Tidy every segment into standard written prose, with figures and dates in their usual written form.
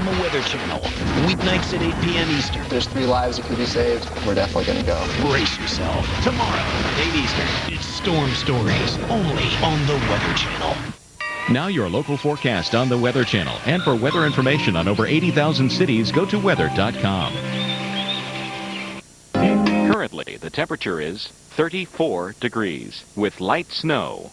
on the Weather Channel. Weeknights at 8 p.m. Eastern. There's 3 lives that could be saved. We're definitely going to go. Brace yourself. Tomorrow at 8 Eastern. It's Storm Stories, only on the Weather Channel. Now your local forecast on the Weather Channel. And for weather information on over 80,000 cities, go to weather.com. Currently, the temperature is 34 degrees with light snow.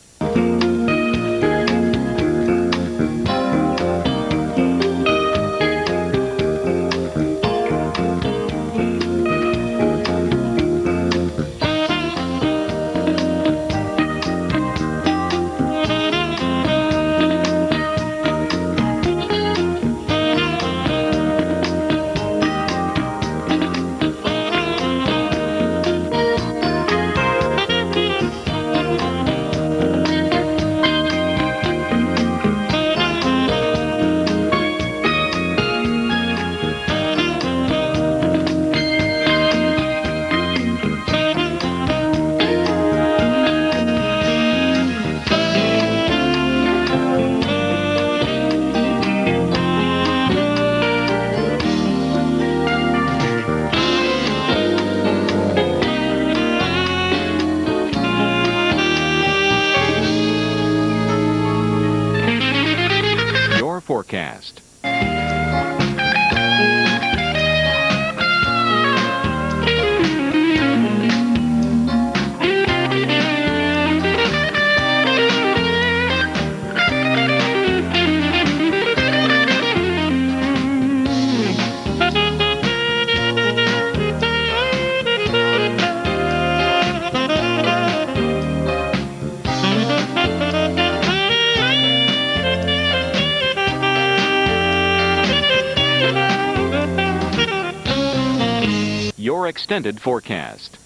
Forecast. Your extended forecast.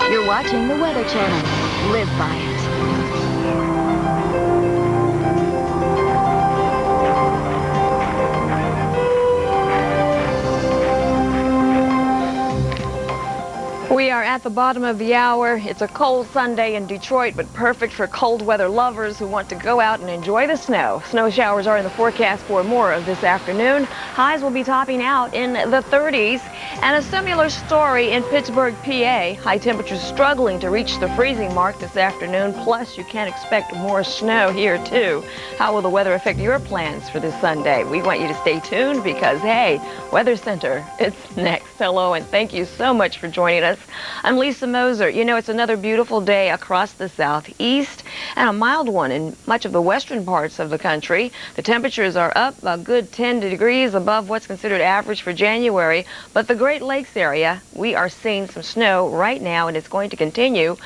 You're watching the Weather Channel. Live by it. We are at the bottom of the hour. It's a cold Sunday in Detroit, but perfect for cold weather lovers who want to go out and enjoy the snow. Snow showers are in the forecast for more of this afternoon. Highs will be topping out in the 30s. And a similar story in Pittsburgh, PA. High temperatures struggling to reach the freezing mark this afternoon. Plus, you can expect more snow here, too. How will the weather affect your plans for this Sunday? We want you to stay tuned because, hey, Weather Center, it's next. Hello, and thank you so much for joining us. I'm Lisa Moser. You know, it's another beautiful day across the southeast and a mild one in much of the western parts of the country. The temperatures are up a good 10 degrees above what's considered average for January, but the Great Lakes area, we are seeing some snow right now, and it's going to continue.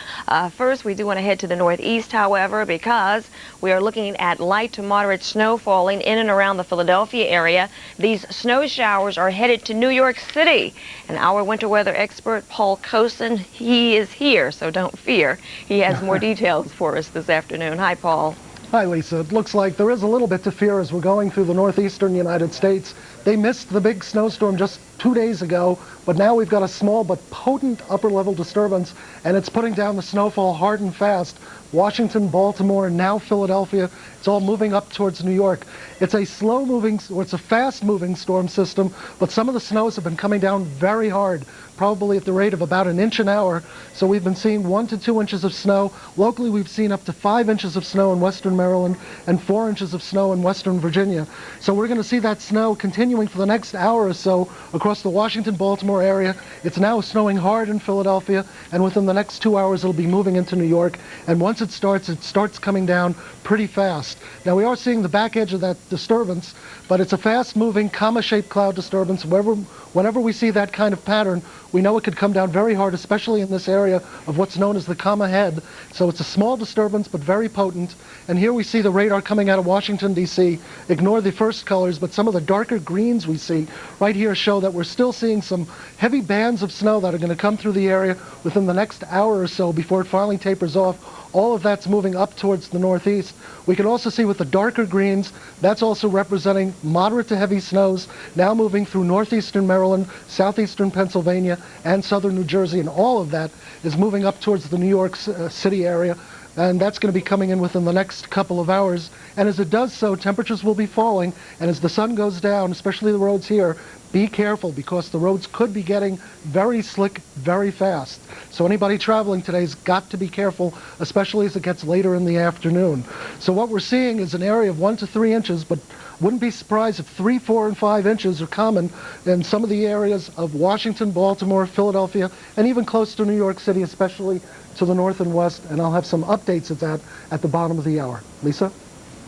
First, we do want to head to the northeast, however, because we are looking at light to moderate snow falling in and around the Philadelphia area. These snow showers are headed to New York City, and our winter weather expert, Paul Cosin, he is here, so don't fear. He has more details for us this afternoon. Hi, Paul. Hi, Lisa. It looks like there is a little bit to fear as we're going through the northeastern United States. They missed the big snowstorm just 2 days ago, but now we've got a small but potent upper-level disturbance, and it's putting down the snowfall hard and fast. Washington, Baltimore, and now Philadelphia. It's all moving up towards New York. It's a slow-moving, or it's a fast-moving storm system, but some of the snows have been coming down very hard, probably at the rate of about an inch an hour. So we've been seeing 1 to 2 inches of snow. Locally, we've seen up to 5 inches of snow in western Maryland and 4 inches of snow in western Virginia. So we're going to see that snow continuing for the next hour or so across the Washington-Baltimore area. It's now snowing hard in Philadelphia, and within the next 2 hours, it'll be moving into New York. And once it starts coming down pretty fast. Now, we are seeing the back edge of that disturbance, but it's a fast-moving, comma-shaped cloud disturbance. Whenever we see that kind of pattern, we know it could come down very hard, especially in this area of what's known as the comma head. So it's a small disturbance, but very potent. And here we see the radar coming out of Washington, D.C. Ignore the first colors, but some of the darker greens we see right here show that we're still seeing some heavy bands of snow that are going to come through the area within the next hour or so before it finally tapers off. All of that's moving up towards the northeast. We can also see with the darker greens, that's also representing moderate to heavy snows, now moving through northeastern Maryland, southeastern Pennsylvania, and southern New Jersey, and all of that is moving up towards the New York City area, and that's going to be coming in within the next couple of hours. And as it does so, temperatures will be falling, and as the sun goes down, especially the roads here, be careful because the roads could be getting very slick very fast. So anybody traveling today's got to be careful, especially as it gets later in the afternoon. So what we're seeing is an area of 1 to 3 inches, but wouldn't be surprised if 3, 4, and 5 inches are common in some of the areas of Washington, Baltimore, Philadelphia, and even close to New York City, especially to the north and west. And I'll have some updates of that at the bottom of the hour. Lisa?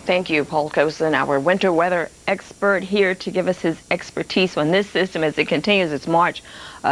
Thank you, Paul Cosin, our winter weather expert, here to give us his expertise on this system as it continues its march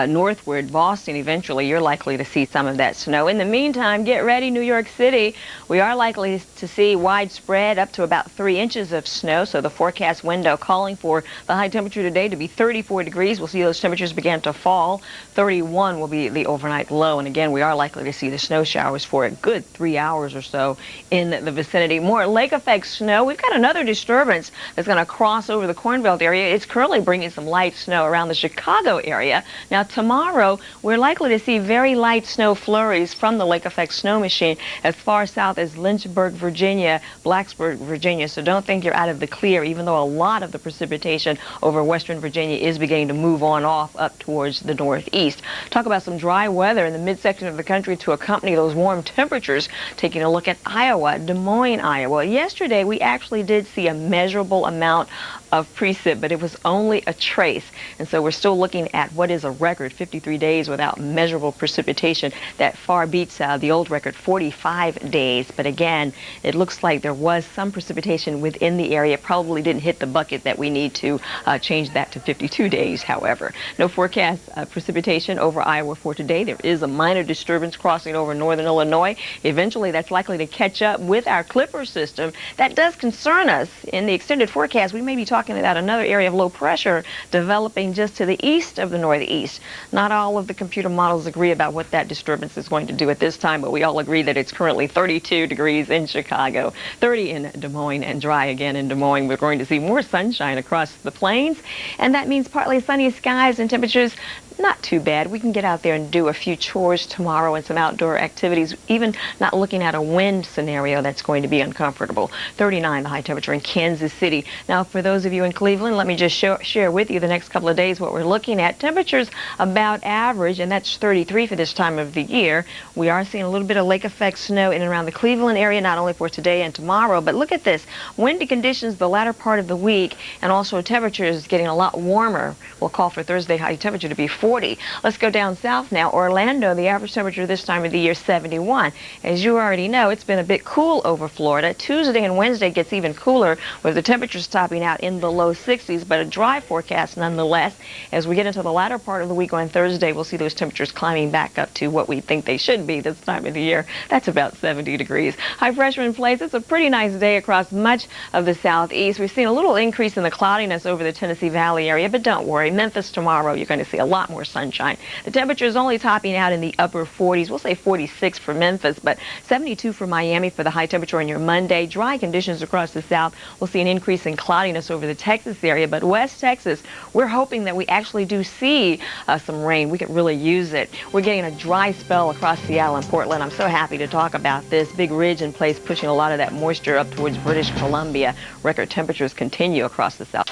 northward. Boston, eventually, you're likely to see some of that snow. In the meantime, get ready, New York City. We are likely to see widespread up to about 3 inches of snow, so the forecast window calling for the high temperature today to be 34 degrees. We'll see those temperatures begin to fall. 31 will be the overnight low, and again, we are likely to see the snow showers for a good 3 hours or so in the vicinity. More lake effect snow. We've got another disturbance that's going to cross over the Corn Belt area. It's currently bringing some light snow around the Chicago area. Now, tomorrow, we're likely to see very light snow flurries from the lake effect snow machine as far south as Lynchburg, Virginia, Blacksburg, Virginia. So don't think you're out of the clear, even though a lot of the precipitation over western Virginia is beginning to move on off up towards the northeast. Talk about some dry weather in the midsection of the country to accompany those warm temperatures. Taking a look at Iowa, Des Moines, Iowa. Yesterday, we actually did see a measurable amount of precip, but it was only a trace. And so we're still looking at what is a record, 53 days without measurable precipitation. That far beats the old record, 45 days. But again, it looks like there was some precipitation within the area. Probably didn't hit the bucket that we need to change that to 52 days, however. No forecast precipitation over Iowa for today. There is a minor disturbance crossing over northern Illinois. Eventually, that's likely to catch up with our Clipper system. That does concern us. In the extended forecast, we may be talking about another area of low pressure developing just to the east of the northeast. Not all of the computer models agree about what that disturbance is going to do at this time, but we all agree that it's currently 32 degrees in Chicago, 30 in Des Moines, and dry again in Des Moines. We're going to see more sunshine across the plains, and that means partly sunny skies and temperatures not too bad. We can get out there and do a few chores tomorrow and some outdoor activities, even not looking at a wind scenario that's going to be uncomfortable. 39, the high temperature in Kansas City. Now, for those of you in Cleveland, let me just share with you the next couple of days what we're looking at. Temperatures about average, and that's 33 for this time of the year. We are seeing a little bit of lake effect snow in and around the Cleveland area, not only for today and tomorrow, but look at this. Windy conditions the latter part of the week, and also temperatures getting a lot warmer. We'll call for Thursday high temperature to be 40. Let's go down south now. Orlando, the average temperature this time of the year, 71. As you already know, it's been a bit cool over Florida. Tuesday and Wednesday gets even cooler with the temperatures topping out in the low 60s, but a dry forecast nonetheless. As we get into the latter part of the week on Thursday, we'll see those temperatures climbing back up to what we think they should be this time of the year. That's about 70 degrees. High pressure in place. It's a pretty nice day across much of the southeast. We've seen a little increase in the cloudiness over the Tennessee Valley area, but don't worry. Memphis tomorrow, you're going to see a lot more sunshine. The temperature is only topping out in the upper 40s. We'll say 46 for Memphis, but 72 for Miami for the high temperature on your Monday. Dry conditions across the south. We'll see an increase in cloudiness over the Texas area, but West Texas, we're hoping that we actually do see some rain. We could really use it. We're getting a dry spell across Seattle and Portland. I'm so happy to talk about this. Big ridge in place pushing a lot of that moisture up towards British Columbia. Record temperatures continue across the south.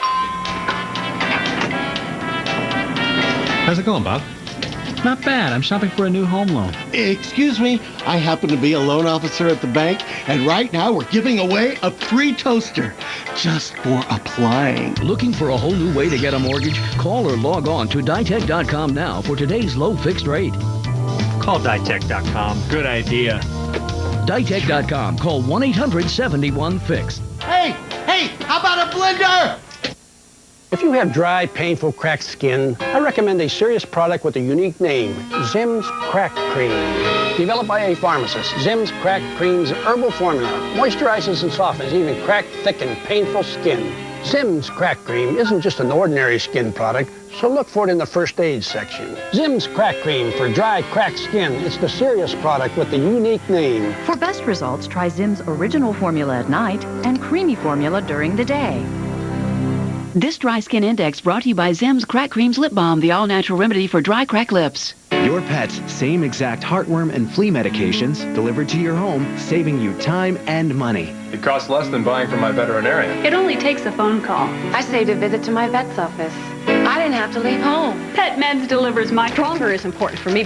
How's it going, Bob? Not bad. I'm shopping for a new home loan. Excuse me, I happen to be a loan officer at the bank, and right now we're giving away a free toaster just for applying. Looking for a whole new way to get a mortgage? Call or log on to Ditech.com now for today's low fixed rate. Call Ditech.com. Good idea. Ditech.com. Call 1-800-71-FIXED. Hey, how about a blender? If you have dry, painful, cracked skin, I recommend a serious product with a unique name, Zim's Crack Cream. Developed by a pharmacist, Zim's Crack Cream's herbal formula moisturizes and softens even cracked, thick, and painful skin. Zim's Crack Cream isn't just an ordinary skin product, so look for it in the first aid section. Zim's Crack Cream for dry, cracked skin. It's the serious product with the unique name. For best results, try Zim's original formula at night and creamy formula during the day. This Dry Skin Index brought to you by Zim's Crack Creams Lip Balm, the all-natural remedy for dry, cracked lips. Your pet's same exact heartworm and flea medications delivered to your home, saving you time and money. It costs less than buying from my veterinarian. It only takes a phone call. I saved a visit to my vet's office. I didn't have to leave home. Pet Meds delivers my... Stronger is important for me.